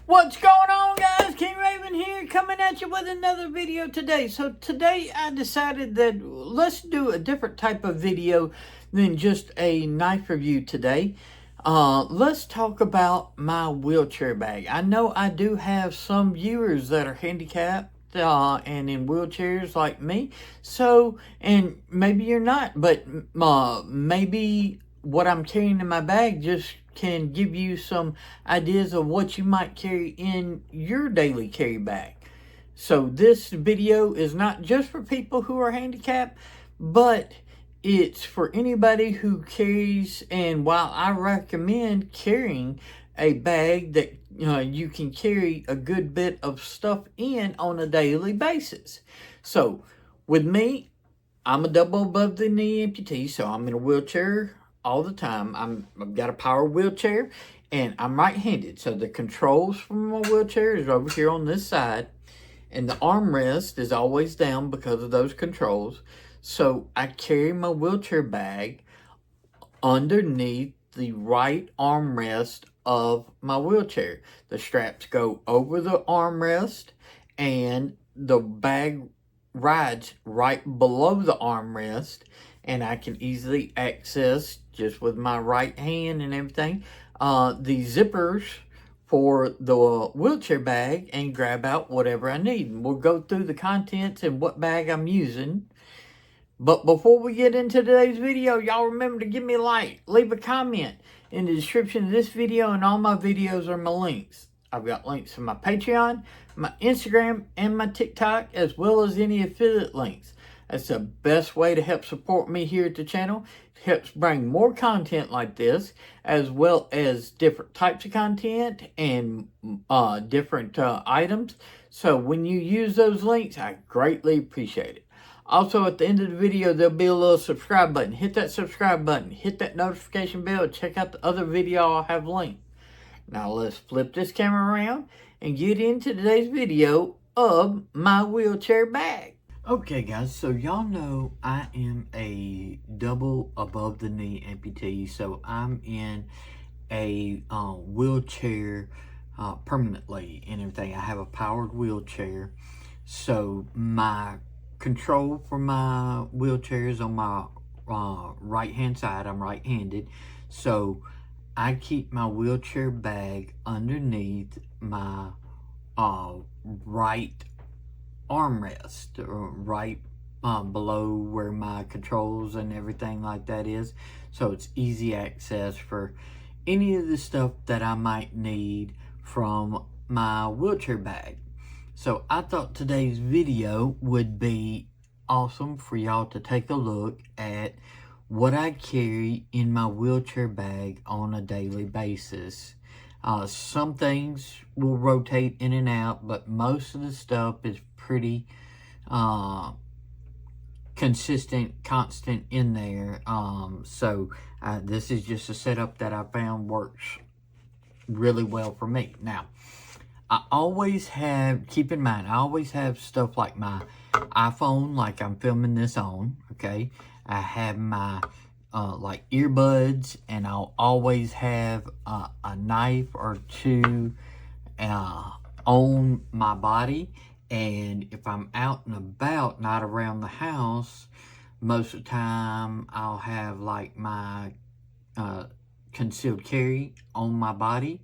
What's going on, guys? King Raven here, coming at you with another video today. So today I decided that let's do a different type of video than just a knife review today. Let's talk about my wheelchair bag. I know I do have some viewers that are handicapped and in wheelchairs like me. So, and maybe you're not, but maybe what I'm carrying in my bag just can give you some ideas of what you might carry in your daily carry bag. So this video is not just for people who are handicapped, but it's for anybody who carries, and while I recommend carrying a bag that you can carry a good bit of stuff in on a daily basis. So with me, I'm a double above the knee amputee, so I'm in a wheelchair all the time. I've got a power wheelchair, and I'm right-handed. So the controls from my wheelchair is over here on this side, and the armrest is always down because of those controls. So I carry my wheelchair bag underneath the right armrest of my wheelchair. The straps go over the armrest, and the bag rides right below the armrest, and I can easily access, just with my right hand and everything, the zippers for the wheelchair bag and grab out whatever I need. And we'll go through the contents and what bag I'm using. But before we get into today's video, y'all remember to give me a like, leave a comment. In the description of this video and all my videos are my links. I've got links to my Patreon, my Instagram, and my TikTok, as well as any affiliate links. That's the best way to help support me here at the channel. It helps bring more content like this, as well as different types of content and different items. So when you use those links, I greatly appreciate it. Also, at the end of the video, there'll be a little subscribe button. Hit that subscribe button. Hit that notification bell. Check out the other video I'll have linked. Now let's flip this camera around and get into today's video of my wheelchair bag. Okay guys, so y'all know I am a double above the knee amputee, so I'm in a wheelchair permanently and everything. I have a powered wheelchair, so my control for my wheelchair is on my right hand side. I'm right-handed, so I keep my wheelchair bag underneath my right armrest, right below where my controls and everything like that is, so it's easy access for any of the stuff that I might need from my wheelchair bag. So I thought today's video would be awesome for y'all to take a look at what I carry in my wheelchair bag on a daily basis. Some things will rotate in and out, but most of the stuff is pretty consistent, constant in there. So this is just a setup that I found works really well for me. Now, I always have, keep in mind, I always have stuff like my iPhone, like I'm filming this on, okay? I have my like earbuds, and I'll always have a knife or two on my body. And if I'm out and about, not around the house, most of the time I'll have like my concealed carry on my body.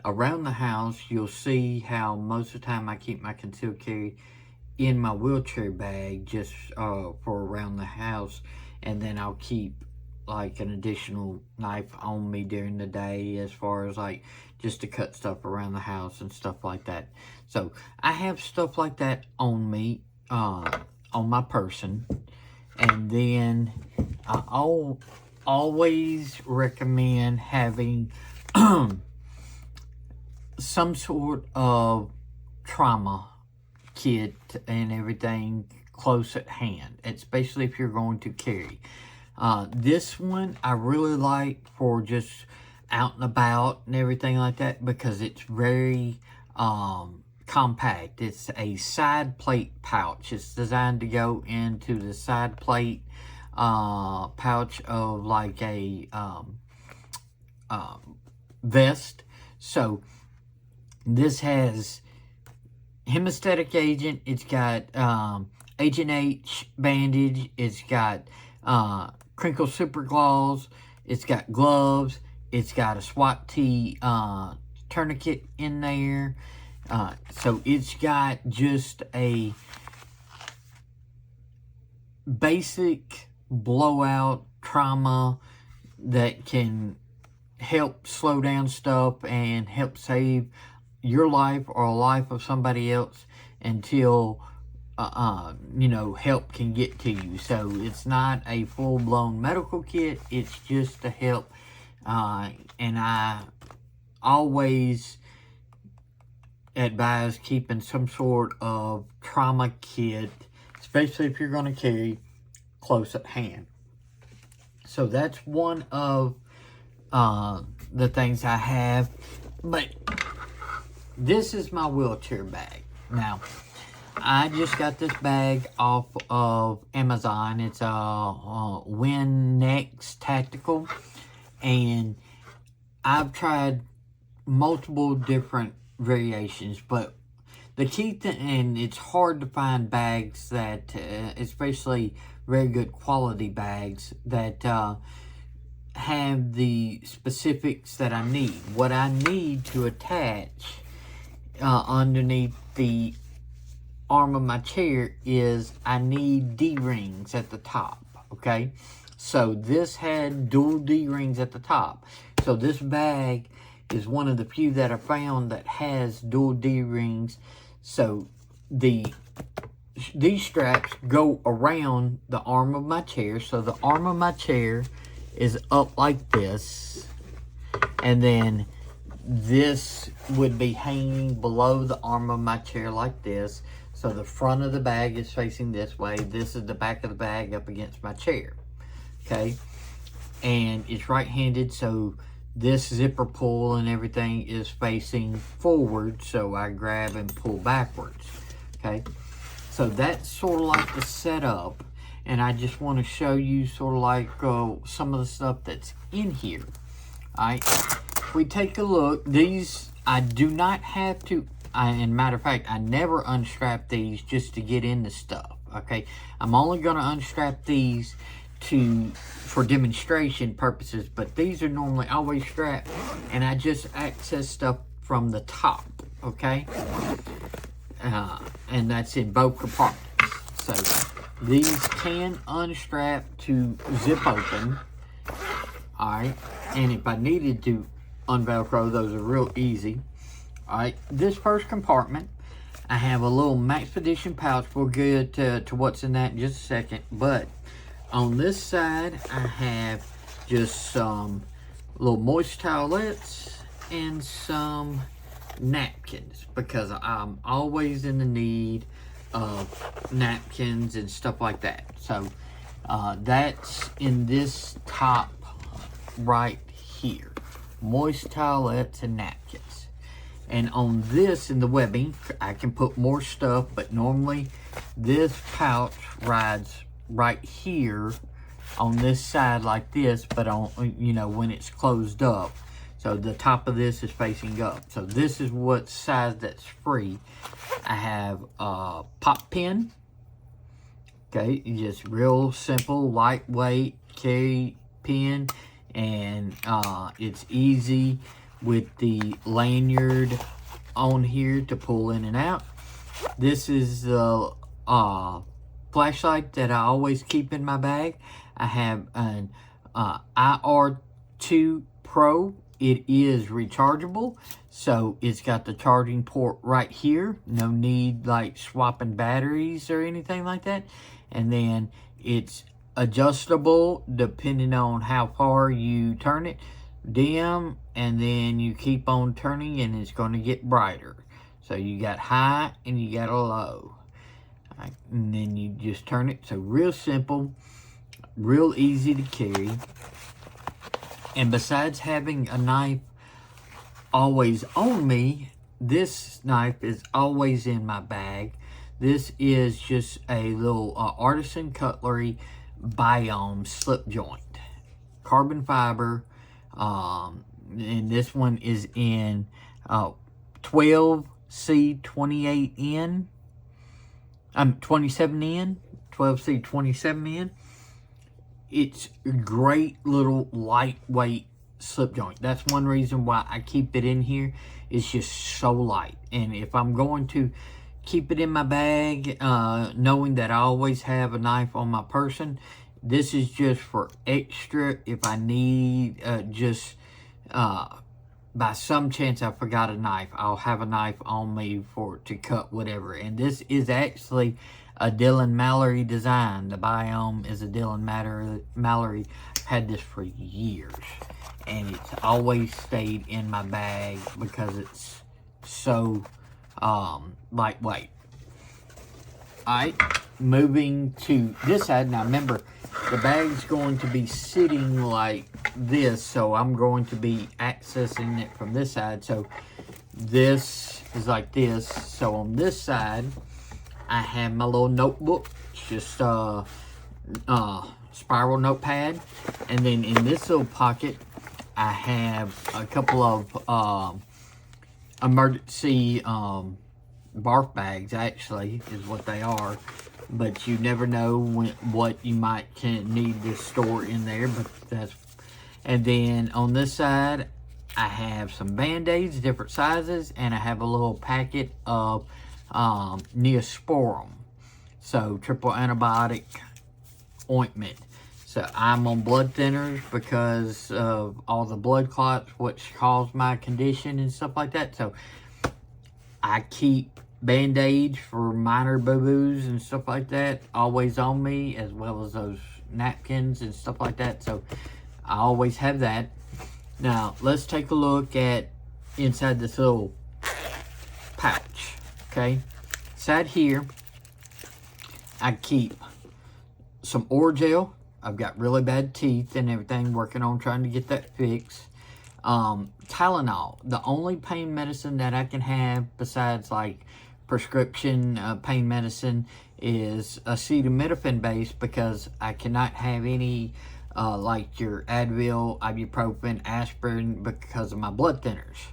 Around the house, you'll see how most of the time I keep my concealed carry in my wheelchair bag, just for around the house, and then I'll keep like an additional knife on me during the day, as far as like just to cut stuff around the house and stuff like that. So I have stuff like that on me, on my person. And then I always recommend having some sort of trauma kit and everything close at hand, especially if you're going to carry. This one I really like for just out and about and everything like that, because it's very compact. It's a side plate pouch. It's designed to go into the side plate pouch of like a vest. So This has hemostatic agent. It's got H&H bandage. It's got crinkle super gloss. It's got gloves. It's got a SWAT T tourniquet in there. So it's got just a basic blowout trauma that can help slow down stuff and help save your life or a life of somebody else until you know, help can get to you. So it's not a full-blown medical kit. It's just to help. And I always advise keeping some sort of trauma kit, especially if you're going to carry close at hand. So that's one of the things I have. But this is my wheelchair bag. Now, I just got this bag off of Amazon. It's a Next Tactical. And I've tried multiple different variations, but the key thing, and it's hard to find bags that, especially very good quality bags, that have the specifics that I need. What I need to attach underneath the arm of my chair is I need D-rings at the top, okay? So this had dual D-rings at the top. So this bag is one of the few that I found that has dual D-rings. So these straps go around the arm of my chair. So the arm of my chair is up like this. And then this would be hanging below the arm of my chair like this. So the front of the bag is facing this way. This is the back of the bag up against my chair. Okay. And it's right-handed, so this zipper pull and everything is facing forward. So I grab and pull backwards. Okay. So that's sort of like the setup. And I just want to show you sort of like some of the stuff that's in here. Alright. If we take a look, these, I do not have to, and matter of fact, I never unstrap these just to get into stuff, okay? I'm only going to unstrap these for demonstration purposes, but these are normally always strapped, and I just access stuff from the top, okay? And that's in both compartments. So these can unstrap to zip open, alright? And if I needed to unvelcro, those are real easy. Alright, this first compartment, I have a little Maxpedition pouch. We'll get to what's in that in just a second. But on this side, I have just some little moist towelettes and some napkins, because I'm always in the need of napkins and stuff like that. So that's in this top right here. Moist towelettes and napkins. And on this, in the webbing, I can put more stuff, but normally this pouch rides right here on this side like this, but on, you know, when it's closed up. So the top of this is facing up. So this is what size that's free. I have a pop pen. Okay, just real simple, lightweight carry pen. And it's easy with the lanyard on here to pull in and out. This is the flashlight that I always keep in my bag. I have an IR2 Pro. It is rechargeable, so it's got the charging port right here. No need like swapping batteries or anything like that. And then it's adjustable depending on how far you turn it. Dim, and then you keep on turning and it's going to get brighter. So you got high and you got a low. Right, and then you just turn it. So real simple, real easy to carry. And besides having a knife always on me, this knife is always in my bag. This is just a little Artisan Cutlery Biome slip joint. Carbon fiber. And this one is in 12C28N. 27N. 12C27N. It's a great little lightweight slip joint. That's one reason why I keep it in here. It's just so light. And if I'm going to keep it in my bag, knowing that I always have a knife on my person, this is just for extra if I need by some chance I forgot a knife. I'll have a knife on me to cut whatever. And this is actually a Dylan Mallory design. The Biome is a Dylan Mallory. I've had this for years, and it's always stayed in my bag because it's so lightweight. Alright, moving to this side. Now remember, the bag's going to be sitting like this, so I'm going to be accessing it from this side. So this is like this. So on this side, I have my little notebook. It's just spiral notepad. And then in this little pocket, I have a couple of emergency barf bags, actually, is what they are. But you never know what you might need to store in there. But that's, and then on this side, I have some Band-Aids, different sizes, and I have a little packet of Neosporin, so triple antibiotic ointment. So I'm on blood thinners because of all the blood clots, which caused my condition and stuff like that. So I keep Band-Aids for minor boo-boos and stuff like that always on me, as well as those napkins and stuff like that. So I always have that. Now let's take a look at inside this little pouch. Okay, inside here I keep some Orajel. I've got really bad teeth and everything, working on trying to get that fixed. Tylenol, the only pain medicine that I can have besides like prescription pain medicine is acetaminophen based, because I cannot have any like your Advil, ibuprofen, aspirin, because of my blood thinners.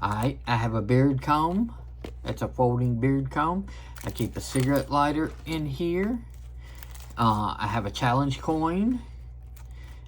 Alright, I have a beard comb. It's a folding beard comb. I keep a cigarette lighter in here. I have a challenge coin.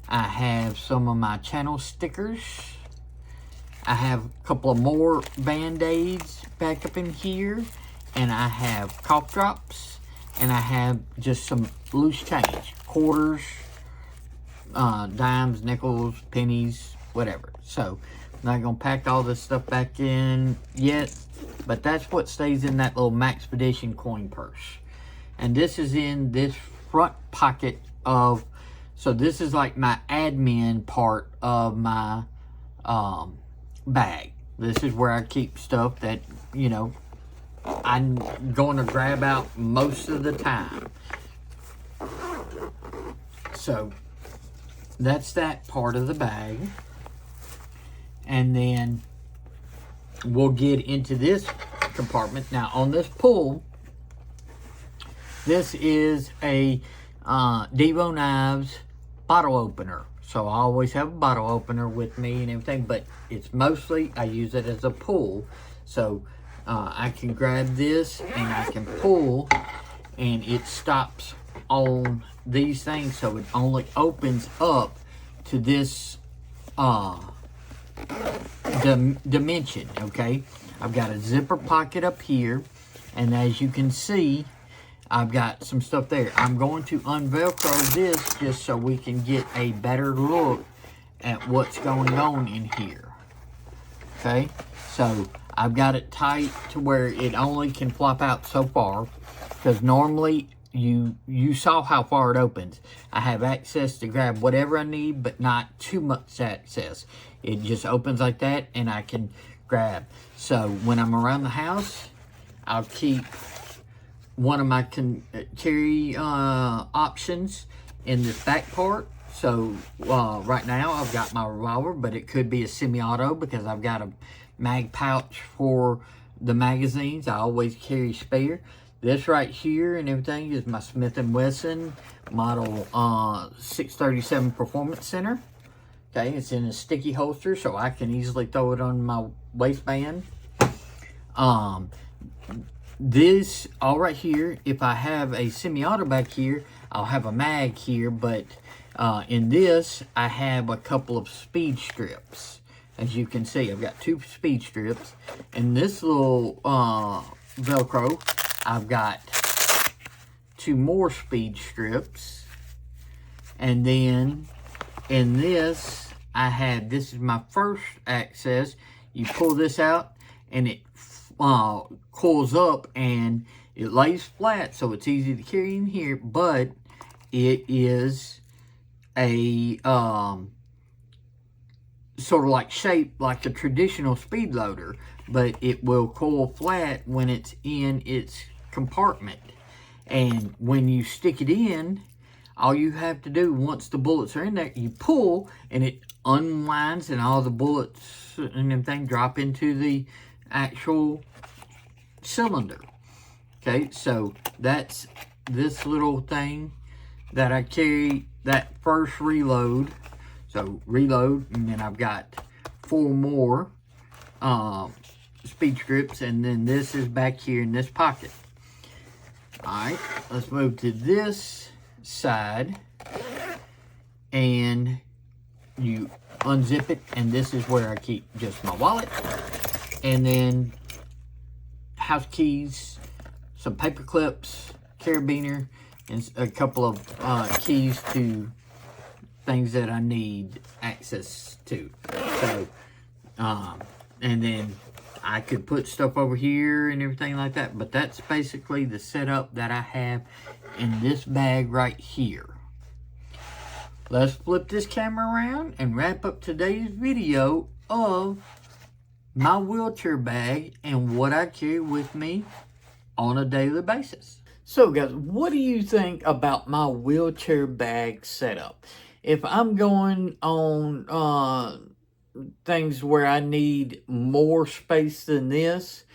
I have some of my channel stickers. I have a couple of more Band-Aids back up in here. And I have cough drops. And I have just some loose change. Quarters, dimes, nickels, pennies, whatever. So, I'm not going to pack all this stuff back in yet. But that's what stays in that little Maxpedition coin purse. And this is in this front pocket of, so this is like my admin part of my bag. This is where I keep stuff that, you know, I'm going to grab out most of the time. So that's that part of the bag. And then we'll get into this compartment. Now on this pull, this is a Devo Knives bottle opener. So I always have a bottle opener with me and everything, but it's mostly, I use it as a pull. So I can grab this and I can pull, and it stops on these things, so it only opens up to this dimension, okay? I've got a zipper pocket up here, and as you can see, I've got some stuff there. I'm going to unvelcro this just so we can get a better look at what's going on in here. Okay, so I've got it tight to where it only can flop out so far, because normally you saw how far it opens. I have access to grab whatever I need, but not too much access. It just opens like that, and I can grab. So when I'm around the house, I'll keep one of my carry options in this back part. So right now I've got my revolver, but it could be a semi-auto because I've got a mag pouch for the magazines. I always carry spare. This right here and everything is my Smith & Wesson model 637 Performance Center. Okay, it's in a sticky holster, so I can easily throw it on my waistband. This all right here, if I have a semi-auto back here, I'll have a mag here, but in this I have a couple of speed strips. As you can see, I've got 2 speed strips. In this little Velcro, I've got 2 more speed strips. And then in this, I have, this is my first access. You pull this out and it coils up and it lays flat, so it's easy to carry in here, but it is a sort of like shaped like a traditional speed loader, but it will coil flat when it's in its compartment. And when you stick it in, all you have to do, once the bullets are in there, you pull and it unwinds and all the bullets and everything drop into the actual cylinder. Okay, so that's this little thing that I carry, that first reload. So reload, and then I've got 4 more speed strips, and then this is back here in this pocket. Alright, let's move to this side, and you unzip it, and this is where I keep just my wallet, and then house keys, some paper clips, carabiner, and a couple of keys to things that I need access to. So, and then I could put stuff over here and everything like that, but that's basically the setup that I have in this bag right here. Let's flip this camera around and wrap up today's video of my wheelchair bag and what I carry with me on a daily basis. So guys, what do you think about my wheelchair bag setup? If I'm going on things where I need more space than this,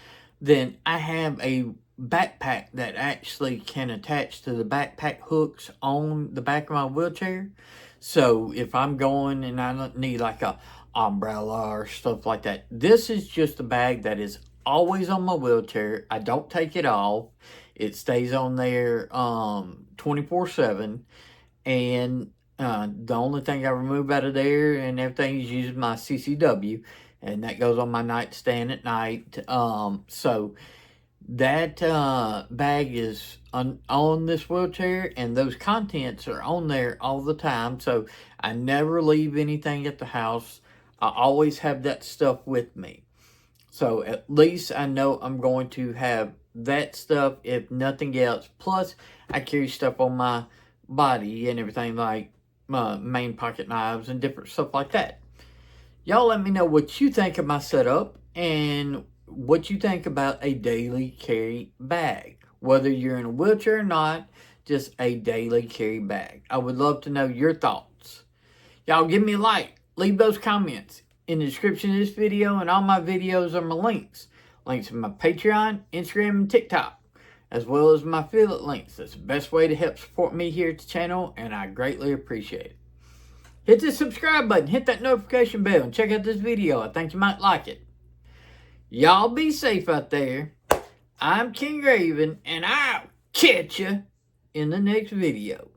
then I have a backpack that actually can attach to the backpack hooks on the back of my wheelchair. So if I'm going and I don't need like a umbrella or stuff like that, this is just a bag that is always on my wheelchair. I don't take it off. It stays on there 24/7, and the only thing I remove out of there and everything is using my CCW, and that goes on my nightstand at night. So that bag is on this wheelchair, and those contents are on there all the time. So I never leave anything at the house. I always have that stuff with me. So at least I know I'm going to have that stuff, if nothing else. Plus, I carry stuff on my body and everything, like my main pocket knives and different stuff like that. Y'all let me know what you think of my setup and what you think about a daily carry bag. Whether you're in a wheelchair or not, just a daily carry bag. I would love to know your thoughts. Y'all give me a like. Leave those comments. In the description of this video and all my videos are my links. Links to my Patreon, Instagram, and TikTok, as well as my affiliate links. That's the best way to help support me here at the channel, and I greatly appreciate it. Hit the subscribe button, hit that notification bell, and check out this video. I think you might like it. Y'all be safe out there. I'm King Raven, and I'll catch you in the next video.